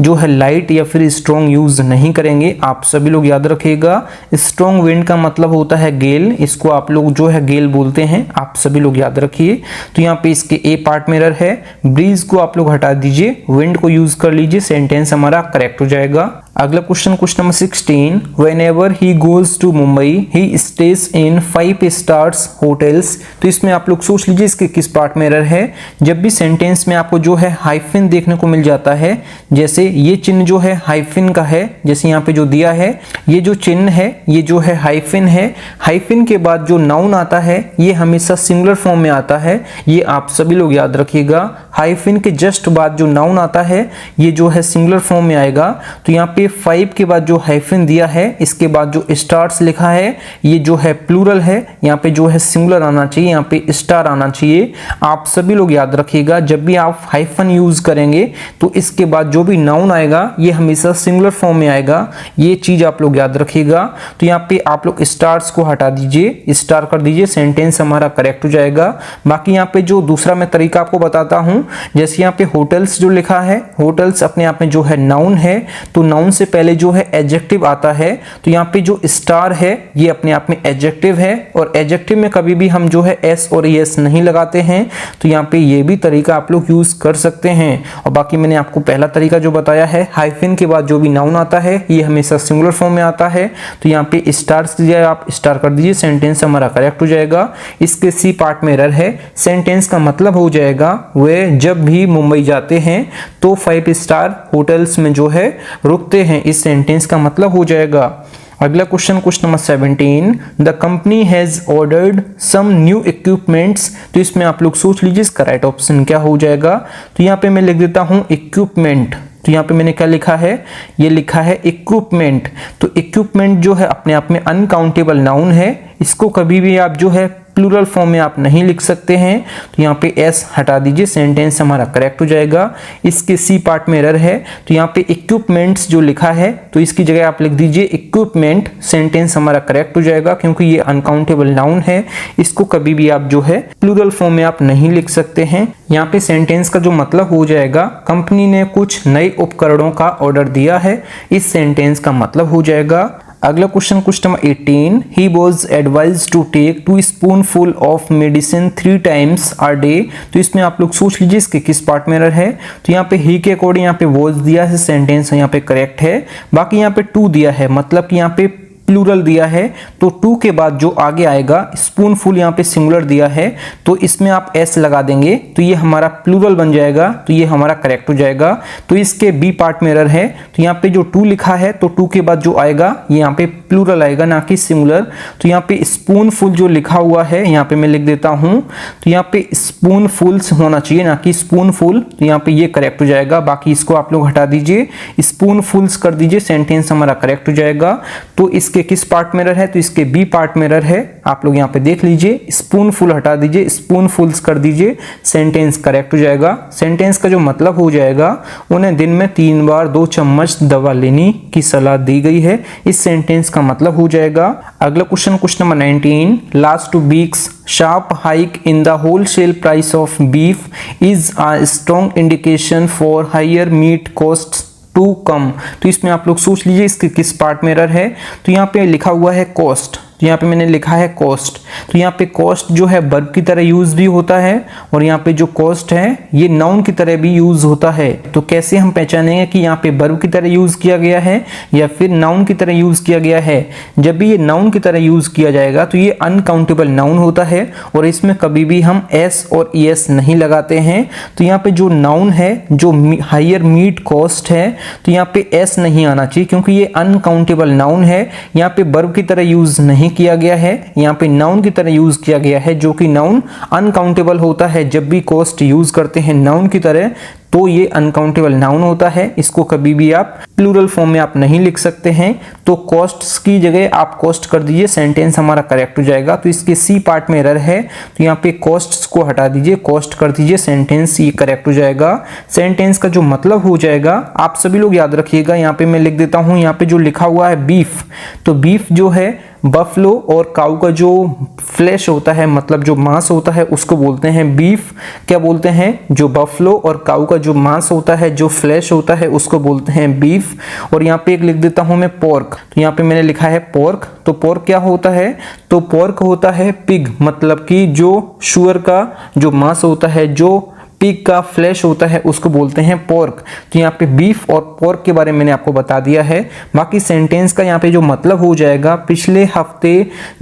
है लाइट या फिर स्ट्रॉन्ग यूज नहीं करेंगे, आप सभी लोग याद रखिएगा। स्ट्रॉन्ग विंड का मतलब होता है गेल, इसको आप लोग जो है गेल बोलते हैं, आप सभी लोग याद रखिए। तो यहाँ पे इसके ए पार्ट में एरर है, ब्रीज को आप लोग हटा दीजिए, विंड को यूज कर लीजिए, सेंटेंस हमारा करेक्ट हो जाएगा। अगला question, question number 16, whenever he goes to Mumbai he stays in 5 stars hotels. तो इसमें आप लोग सोच लीजिए इसके किस पार्ट में एरर है। जब भी सेंटेंस में आपको जो है हाइफन देखने को मिल जाता है, जैसे ये चिन्ह जो है हाइफन का है, जैसे यहाँ पे जो दिया है, ये जो चिन्ह है ये जो है हाइफन है। हाइफन के बाद जो नाउन आता है ये हमेशा सिंगुलर फॉर्म में आता है, ये आप सभी लोग याद रखिएगा। हाइफन के जस्ट बाद जो नाउन आता है ये जो है सिंगुलर फॉर्म में आएगा। तो यहाँ पे पे 5 के बाद जो हाइफन दिया है, इसके बाद जो स्टार्स लिखा है, ये जो है प्लूरल है, यहाँ पे जो है सिंगुलर आना चाहिए, यहाँ पे स्टार आना चाहिए। आप सभी लोग याद रखिएगा, जब भी आप हाइफन यूज करेंगे तो इसके बाद जो भी नाउन आएगा ये हमेशा सिंगुलर फॉर्म में आएगा, ये चीज आप लोग याद रखिएगा। तो यहाँ पे आप लोग स्टार्स को हटा दीजिए, स्टार कर दीजिए, सेंटेंस हमारा करेक्ट हो जाएगा। बाकी यहाँ पे जो दूसरा मैं तरीका आपको बताता हूँ, जैसे यहाँ पे होटल्स जो लिखा है, होटल्स अपने आप में जो है नाउन है, तो नाउन से पहले जो है एडजेक्टिव आता है, तो यहाँ पे जो स्टार है ये अपने आप में एडजेक्टिव है, और एडजेक्टिव में कभी भी हम जो है एस और एस नहीं लगाते हैं। तो यहाँ पे ये भी तरीका आप लोग यूज कर सकते हैं। और बाकी मैंने आपको पहला तरीका जो बताया है, हाइफन के बाद जो भी नाउन आता है ये हमेशा सिंगुलर फॉर्म में आता है, तो यहाँ पे स्टार्स की जगह आप स्टार कर दीजिए, सेंटेंस हमारा करेक्ट हो जाएगा। इसके सी पार्ट में एरर है, सेंटेंस का मतलब हो जाएगा वे जब भी मुंबई जाते हैं तो 5 स्टार होटल्स में जो है रुकते हैं, इस सेंटेंस का मतलब हो जाएगा। अगला question number 17, the company has ordered some new equipments. तो इसमें आप लोग सोच लीजिए इसका राइट ऑप्शन क्या हो जाएगा। तो यहाँ पे मैं लिख देता हूँ इक्विपमेंट, तो यहाँ पे मैंने क्या लिखा है, ये लिखा है इक्विपमेंट। तो इक्विपमेंट जो है अपने आप में अनकाउंटेबल नाउन है, इसको कभी भी आप जो है प्लूरल फॉर्म में आप नहीं लिख सकते हैं, तो यहाँ पे एस हटा दीजिए, सेंटेंस हमारा करेक्ट हो जाएगा। इसके सी पार्ट में एरर है, तो यहाँ पे इक्विपमेंट्स जो लिखा है तो इसकी जगह आप लिख दीजिए इक्विपमेंट, सेंटेंस हमारा करेक्ट हो जाएगा, क्योंकि ये अनकाउंटेबल नाउन है, इसको कभी भी आप जो है प्लूरल फॉर्म में आप नहीं लिख सकते हैं। यहाँ पे सेंटेंस का जो मतलब हो जाएगा, कंपनी ने कुछ नए उपकरणों का ऑर्डर दिया है, इस सेंटेंस का मतलब हो जाएगा। अगला question number 18, he was advise to take 2 spoonful of medicine 3 times a day. तो इसमें आप लोग सोच लीजिए इसके किस पार्ट में एरर है। तो यहाँ पे ही के अकॉर्डिंग यहाँ पे वॉज दिया है, सेंटेंस यहाँ पे करेक्ट है। बाकी यहाँ पे 2 दिया है, मतलब कि यहाँ पे प्लूरल दिया है, तो 2 के बाद जो आगे आएगा स्पूनफुल यहाँ पे सिंगुलर दिया है, तो इसमें आप एस लगा देंगे तो ये हमारा प्लूरल बन जाएगा, तो ये हमारा करेक्ट हो जाएगा। तो इसके बी पार्ट में एरर है, तो यहाँ पे जो 2 लिखा है तो 2 के बाद जो आएगा ये यहाँ पे प्लूरल आएगा, ना कि सिंगुलर। तो यहाँ पे स्पूनफुल जो लिखा हुआ है यहाँ पे मैं लिख देता हूँ, तो यहाँ पे स्पूनफुल्स होना चाहिए, ना कि स्पूनफुल, तो यहाँ पे ये करेक्ट हो जाएगा। बाकी इसको आप लोग हटा दीजिए, स्पूनफुल्स कर दीजिए, सेंटेंस हमारा करेक्ट हो जाएगा। तो इसके किस पार्ट में एरर है, तो इसके बी पार्ट में एरर है, आप लोग यहाँ पे देख लीजिए, स्पूनफुल हटा दीजिए, स्पूनफुल्स कर दीजिए, सेंटेंस करेक्ट हो जाएगा। सेंटेंस का जो मतलब हो जाएगा, उन्हें दिन में 3 बार 2 चम्मच दवा लेने की सलाह दी गई है, इस सेंटेंस का मतलब हो जाएगा। अगला question number 19, last 2 weeks sharp hike in the wholesale price of beef is a strong indication for higher meat costs to come. तो इसमें आप लोग सोच लीजिए इसके किस पार्ट में एरर है। तो यहाँ पे लिखा हुआ है कॉस्ट, तो यहाँ पे मैंने लिखा है कॉस्ट, तो यहाँ पे कॉस्ट जो है वर्ब की तरह यूज भी होता है, और यहाँ पे जो कॉस्ट है ये नाउन की तरह भी यूज होता है। तो कैसे हम पहचानेंगे कि यहाँ पे वर्ब की तरह यूज किया गया है या फिर नाउन की तरह यूज किया गया है। जब भी ये नाउन की तरह यूज किया जाएगा तो ये अनकाउंटेबल नाउन होता है, और इसमें कभी भी हम एस और एस नहीं लगाते हैं। तो यहाँ पे जो नाउन है, जो हायर मीट कॉस्ट है, तो यहाँ पे एस नहीं आना चाहिए, क्योंकि ये अनकाउंटेबल नाउन है। यहाँ पे वर्ब की तरह यूज नहीं किया गया है, यहाँ पे नाउन की तरह यूज किया गया है, जो कि नाउन अनकाउंटेबल होता है। जब भी कॉस्ट यूज करते हैं नाउन की तरह तो ये अनकाउंटेबल नाउन होता है, इसको कभी भी आप प्लूरल फॉर्म में आप नहीं लिख सकते हैं। तो कॉस्ट्स की जगह आप कॉस्ट कर दीजिए, सेंटेंस हमारा करेक्ट हो जाएगा। तो इसके सी पार्ट में एरर है, तो यहाँ पे कॉस्ट्स को हटा दीजिए, कॉस्ट कर दीजिए, सेंटेंस ये करेक्ट हो जाएगा। सेंटेंस का जो मतलब हो जाएगा, आप सभी लोग याद रखिएगा, यहाँ पे मैं लिख देता हूँ, यहाँ पे जो लिखा हुआ है बीफ, तो बीफ जो है बफलो और काऊ का जो फ्लैश होता है, मतलब जो मांस होता है, उसको बोलते हैं बीफ। क्या बोलते हैं, जो बफलो और काऊ का जो मांस होता है, जो फ्लैश होता है, उसको बोलते हैं बीफ। और यहाँ पे एक लिख देता हूं मैं पोर्क, तो यहाँ पे मैंने लिखा है पोर्क। तो पोर्क क्या होता है, तो पोर्क होता है पिग, मतलब कि जो शुअर का जो मांस होता है, जो पिग का फ्लैश होता है, उसको बोलते हैं पोर्क। तो यहाँ पे बीफ और पोर्क के बारे में मैंने आपको बता दिया है। बाकी सेंटेंस का यहाँ पे जो मतलब हो जाएगा, पिछले हफ्ते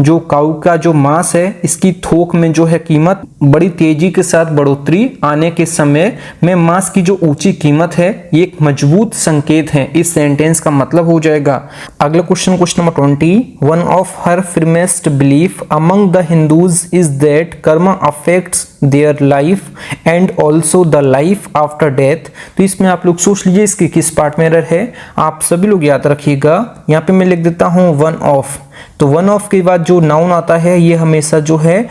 जो काऊ का जो मांस है, इसकी थोक में जो है कीमत बड़ी तेजी के साथ बढ़ोतरी आने के समय में मांस की जो ऊंची कीमत है, ये एक मजबूत संकेत है, इस सेंटेंस का मतलब हो जाएगा। अगला question number 20, one of her firmest belief among the Hindus is that karma affects their life and also the life after death. तो इसमें आप लोग सोच लीजिए इसके किस पार्ट में एरर है, आप सभी लोग याद रखिएगा। यहाँ पे मैं लिख देता हूँ वन ऑफ। तो वन ऑफ के बाद जो नाउन आता है ये हमेशा जो है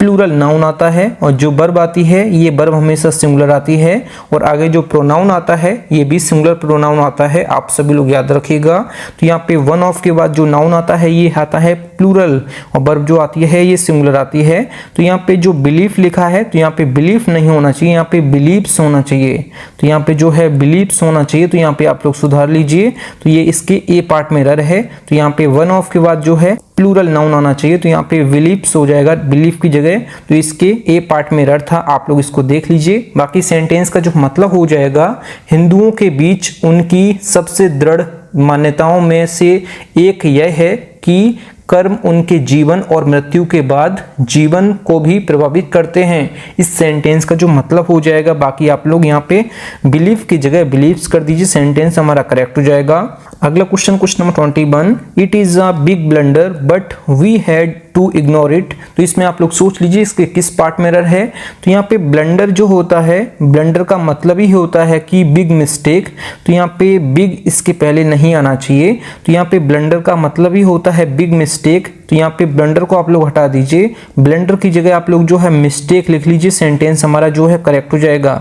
प्लूरल नाउन आता है, और जो वर्ब आती है ये वर्ब हमेशा सिंगुलर आती है, और आगे जो प्रोनाउन आता है ये भी सिंगुलर प्रोनाउन आता है, आप सभी लोग याद रखिएगा। तो यहाँ पे वन ऑफ के बाद जो नाउन आता है ये आता है प्लूरल, और वर्ब जो आती है ये सिंगुलर आती है। तो यहाँ पे जो बिलीफ लिखा है तो यहाँ पे बिलीफ नहीं होना चाहिए, यहाँ पे बिलीव्स होना चाहिए। तो यहाँ पे जो है बिलीव्स होना चाहिए, तो यहाँ पे आप लोग सुधार लीजिए। तो ये इसके ए पार्ट में एरर है। तो यहाँ पे वन ऑफ के बाद जो है प्लूरल नाउन आना चाहिए, तो यहाँ पे बिलीव्स हो जाएगा बिलीफ की जगह। तो इसके ए पार्ट में एरर था, आप लोग इसको देख लीजिए। बाकी सेंटेंस का जो मतलब हो जाएगा, हिंदुओं के बीच उनकी सबसे दृढ़ मान्यताओं में से एक यह है कि कर्म उनके जीवन और मृत्यु के बाद जीवन को भी प्रभावित करते हैं। इस सेंटेंस का जो मतलब हो जाएगा, बाकी आप लोग यहाँ पे बिलीफ की जगह बिलीव्स कर दीजिए, सेंटेंस हमारा करेक्ट हो जाएगा। अगला question number 21, it is a big blunder but we had to ignore it. तो इसमें आप लोग सोच लीजिए इसके किस पार्ट में एरर है। तो यहाँ पे ब्लंडर जो होता है, ब्लंडर का मतलब ही होता है कि बिग मिस्टेक। तो यहाँ पे बिग इसके पहले नहीं आना चाहिए। तो यहाँ पे ब्लंडर का मतलब ही होता है बिग मिस्टेक। तो यहाँ पे ब्लंडर को आप लोग हटा दीजिए, ब्लंडर की जगह आप लोग जो है मिस्टेक लिख लीजिए, सेंटेंस हमारा जो है करेक्ट हो जाएगा।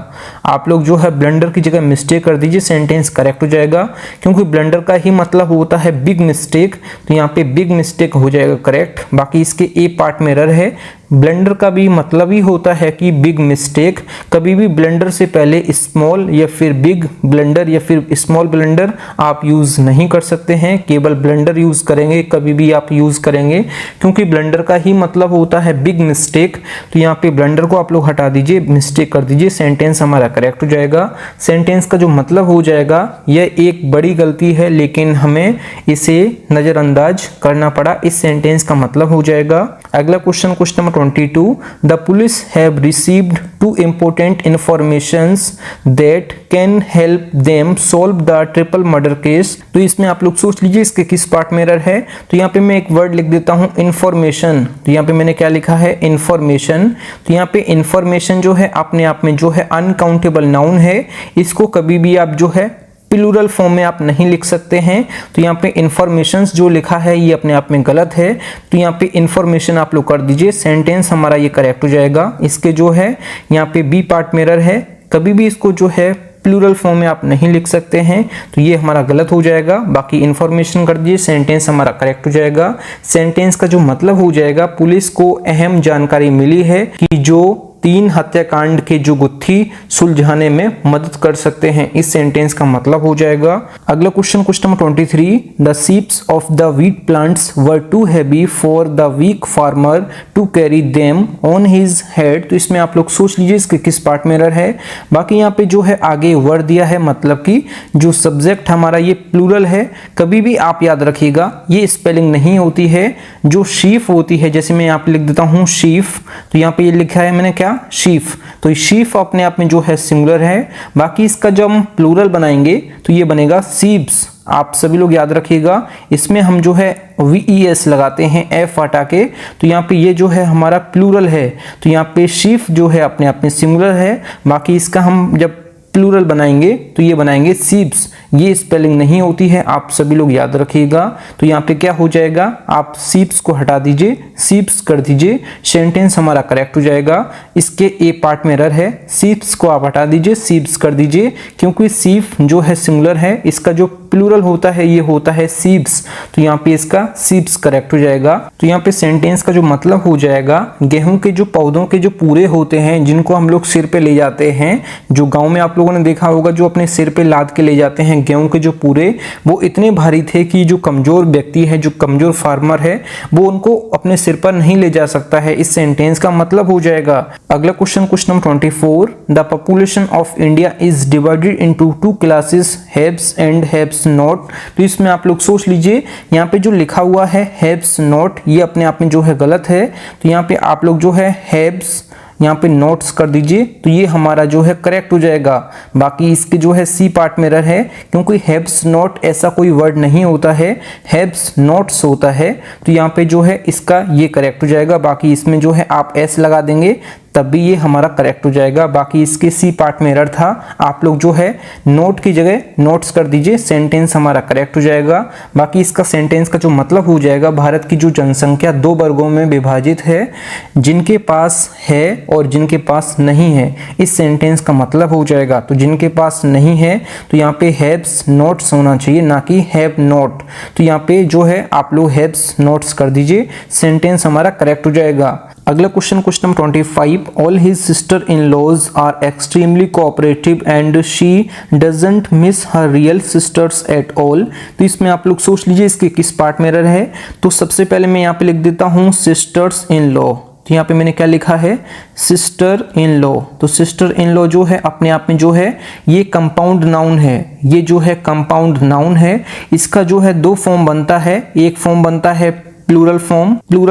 आप लोग जो है ब्लंडर की जगह मिस्टेक कर दीजिए, सेंटेंस करेक्ट हो जाएगा, क्योंकि ब्लंडर का ही मतलब होता है बिग मिस्टेक। तो यहाँ पे बिग मिस्टेक हो जाएगा करेक्ट। बाकी इसके ए पार्ट में एरर है। ब्लंडर का भी मतलब ही होता है कि बिग मिस्टेक। कभी भी ब्लंडर से पहले स्मॉल या फिर बिग ब्लंडर या फिर स्मॉल ब्लंडर आप यूज नहीं कर सकते हैं, केवल ब्लंडर यूज करेंगे कभी भी आप यूज करेंगे, क्योंकि ब्लंडर का ही मतलब होता है बिग मिस्टेक। तो यहाँ पे ब्लंडर को आप लोग हटा दीजिए, मिस्टेक कर दीजिए, सेंटेंस हमारा करेक्ट हो जाएगा। सेंटेंस का जो मतलब हो जाएगा, यह एक बड़ी गलती है लेकिन हमें इसे नजरअंदाज करना पड़ा, इस सेंटेंस का मतलब हो जाएगा। अगला question number 22, the police have received two important informations that can help them solve the triple murder case। तो इसमें आप लोग सोच लीजिए इसके किस पार्ट में एरर है। तो यहाँ पे मैं एक वर्ड लिख देता हूँ इंफॉर्मेशन। तो यहाँ पे मैंने क्या लिखा है, इंफॉर्मेशन। तो यहाँ पे इंफॉर्मेशन जो है अपने आप में जो है अनकाउंटेबल नाउन है, इसको कभी भी आप जो है प्लूरल फॉर्म में आप नहीं लिख सकते हैं। तो यहाँ पे इंफॉर्मेशंस जो लिखा है ये अपने आप में गलत है। तो यहाँ पे इंफॉर्मेशन आप लोग कर दीजिए, सेंटेंस हमारा ये करेक्ट हो जाएगा। इसके जो है यहाँ पे बी पार्ट में एरर है, कभी भी इसको जो है प्लूरल फॉर्म में आप नहीं लिख सकते हैं, तो ये हमारा गलत हो जाएगा। बाकी इंफॉर्मेशन कर दीजिए, सेंटेंस हमारा करेक्ट हो जाएगा। सेंटेंस का जो मतलब हो जाएगा, पुलिस को अहम जानकारी मिली है कि जो 3 हत्याकांड के जो गुत्थी सुलझाने में मदद कर सकते हैं, इस सेंटेंस का मतलब हो जाएगा। अगला क्वेश्चन नंबर 23, द सीप्स of the wheat plants were too heavy for the weak farmer to carry them on his head. तो इसमें आप लोग सोच लीजिए इसके किस पार्ट में एरर है। बाकी यहाँ पे जो है आगे वर्ड दिया है, मतलब कि जो सब्जेक्ट हमारा ये प्लूरल है। कभी भी आप याद रखिएगा ये स्पेलिंग नहीं होती है, जो शीफ होती है, जैसे मैं यहाँ पे लिख देता हूँ शीफ, तो यहाँ पे ये लिखा है मैंने क्या, शीफ। तो शीफ अपने आप में जो है सिंगुलर है। बाकी इसका जब हम प्लूरल बनाएंगे तो ये बनेगा सीप्स। आप सभी लोग याद रखिएगा, इसमें हम जो है VES लगाते हैं एफ हटा के। तो यहाँ पे ये जो है हमारा प्लूरल है, तो यहाँ पे शीफ जो है अपने आप में सिंगुलर है। बाकी इसका हम जब प्लूरल बनाएंगे तो ये बनाएंगे सीप्स, ये स्पेलिंग नहीं होती है, आप सभी लोग याद रखिएगा। तो यहाँ पे क्या हो जाएगा, आप सीप्स को हटा दीजिए, सीप्स कर दीजिए, सेंटेंस हमारा करेक्ट हो जाएगा। इसके ए पार्ट में एरर है, सीप्स को आप हटा दीजिए, सीप्स कर दीजिए, क्योंकि सीप जो है सिंगुलर है, इसका जो प्लूरल होता है ये होता है सीप्स। तो यहाँ पे इसका सीप्स करेक्ट हो जाएगा। तो यहाँ पे सेंटेंस का जो मतलब हो जाएगा, गेहूं के जो पौधों के जो पूरे होते हैं, जिनको हम लोग सिर पे ले जाते हैं, जो गाँव में आप लोगों ने देखा होगा, जो अपने सिर पे लाद के ले जाते हैं गेहूं के जो पूरे, वो इतने भारी थे कि जो कमजोर व्यक्ति है, जो कमजोर फार्मर है, वो उनको अपने सिर पर नहीं ले जा सकता है। इस सेंटेंस का मतलब हो जाएगा। अगला question number 24, the population of India is divided into 2 classes, haves and haves not. तो इसमें आप लोग सोच लीजिए, यहाँ पे जो लिखा हुआ है हैव्स नॉट, ये अपने आप में जो है गलत है। तो यहाँ पे आप लोग जो है हैव्स यहाँ पे नोट्स कर दीजिए, तो ये हमारा जो है करेक्ट हो जाएगा। बाकी इसके जो है सी पार्ट में एरर है, क्योंकि हैव्स नॉट ऐसा कोई वर्ड नहीं होता है, हैव्स नॉट्स होता है। तो यहाँ पे जो है इसका ये करेक्ट हो जाएगा। बाकी इसमें जो है आप एस लगा देंगे तभी ये हमारा करेक्ट हो जाएगा। बाकी इसके सी पार्ट में एरर था, आप लोग जो है नोट की जगह नोट्स कर दीजिए, सेंटेंस हमारा करेक्ट हो जाएगा। बाकी इसका सेंटेंस का जो मतलब हो जाएगा, भारत की जो जनसंख्या 2 वर्गों में विभाजित है, जिनके पास है और जिनके पास नहीं है, इस सेंटेंस का मतलब हो जाएगा। तो जिनके पास नहीं है तो यहाँ पे हैव्स नोट्स होना चाहिए, ना कि हैव नोट। तो यहाँ पे जो है आप लोग हैव्स नोट्स कर दीजिए, सेंटेंस हमारा करेक्ट हो जाएगा। अगला question number 25, all his sister in laws are extremely cooperative and she doesn't miss her real sisters at all. तो इसमें आप लोग सोच लीजिए इसके किस पार्ट में एरर है। तो सबसे पहले मैं यहाँ पे लिख देता हूँ सिस्टर्स इन लॉ। तो यहाँ पे मैंने क्या लिखा है, सिस्टर इन लॉ। तो सिस्टर इन लॉ जो है अपने आप में जो है ये कंपाउंड नाउन है, ये जो है कंपाउंड नाउन है। इसका जो है 2 फॉर्म बनता है, एक फॉर्म बनता है प्लूरल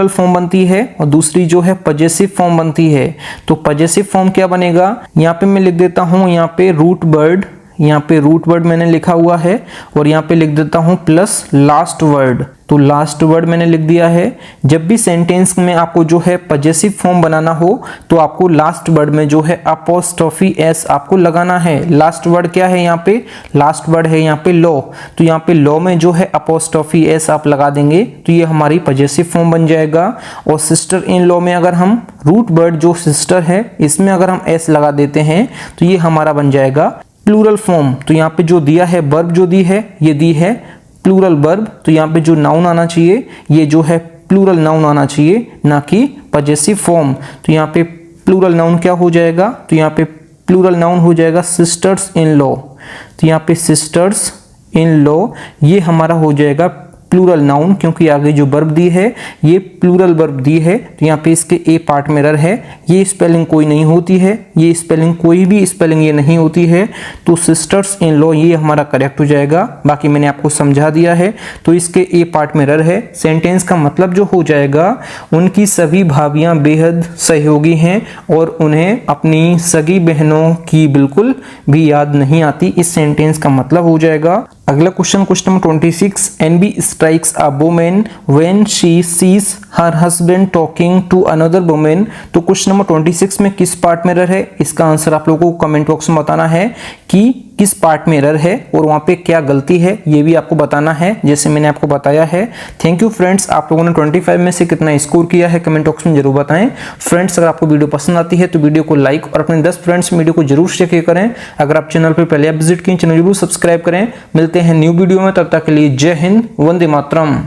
फॉर्म बनती है, और दूसरी जो है पजेसिव फॉर्म बनती है। तो पजेसिव फॉर्म क्या बनेगा, यहाँ पे मैं लिख देता हूँ, यहाँ पे रूट वर्ड, यहाँ पे रूट वर्ड मैंने लिखा हुआ है, और यहाँ पे लिख देता हूँ प्लस लास्ट वर्ड। तो लास्ट वर्ड मैंने लिख दिया है। जब भी सेंटेंस में आपको जो है पजेसिव फॉर्म बनाना हो तो आपको लास्ट वर्ड में जो है अपोस्ट्रोफी एस आपको लगाना है। लास्ट वर्ड क्या है यहाँ पे, लास्ट वर्ड है यहाँ पे लॉ। तो यहाँ पे लॉ में जो है अपोस्ट्रोफी एस आप लगा देंगे तो ये हमारी पजेसिव फॉर्म बन जाएगा। और सिस्टर इन लॉ में अगर हम रूट वर्ड जो सिस्टर है इसमें अगर हम एस लगा देते हैं तो ये हमारा बन जाएगा प्लूरल फॉर्म। तो यहाँ पे जो दिया है वर्ब जो दी है, ये दी है प्लूरल वर्ब। तो यहाँ पे जो नाउन आना चाहिए ये जो है प्लूरल नाउन आना चाहिए, ना कि पजेसिव फॉर्म। तो यहाँ पे प्लूरल नाउन क्या हो जाएगा, तो यहाँ पे प्लूरल नाउन हो जाएगा सिस्टर्स इन लॉ। तो यहाँ पे सिस्टर्स इन लॉ ये हमारा हो जाएगा प्लूरल नाउन, क्योंकि आगे जो वर्ब दी है ये प्लूरल वर्ब दी है। तो यहाँ पे इसके ए पार्ट में एरर है, ये स्पेलिंग कोई नहीं होती है, ये स्पेलिंग कोई भी स्पेलिंग ये नहीं होती है। तो सिस्टर्स इन लॉ ये हमारा करेक्ट हो जाएगा। बाकी मैंने आपको समझा दिया है। तो इसके ए पार्ट में एरर है। सेंटेंस का मतलब जो हो जाएगा, उनकी सभी भाभियां बेहद सहयोगी हैं और उन्हें अपनी सगी बहनों की बिल्कुल भी याद नहीं आती, इस सेंटेंस का मतलब हो जाएगा। अगला question number 26, envy strikes a woman when she sees her husband talking to another woman. तो क्वेश्चन नंबर 26 में किस पार्ट में एरर है, इसका आंसर आप लोगों को कमेंट बॉक्स में बताना है कि किस पार्ट में एरर है और वहाँ पे क्या गलती है, ये भी आपको बताना है जैसे मैंने आपको बताया है। थैंक यू फ्रेंड्स, आप लोगों ने 25 में से कितना स्कोर किया है कमेंट बॉक्स में जरूर बताएं। फ्रेंड्स, अगर आपको वीडियो पसंद आती है तो वीडियो को लाइक और अपने 10 फ्रेंड्स वीडियो को जरूर शेयर करें। अगर आप चैनल पर पहले आप विजिट किए, चैनल जरूर सब्सक्राइब करें। मिलते हैं न्यू वीडियो में, तब तक के लिए जय हिंद, वंदे मातरम।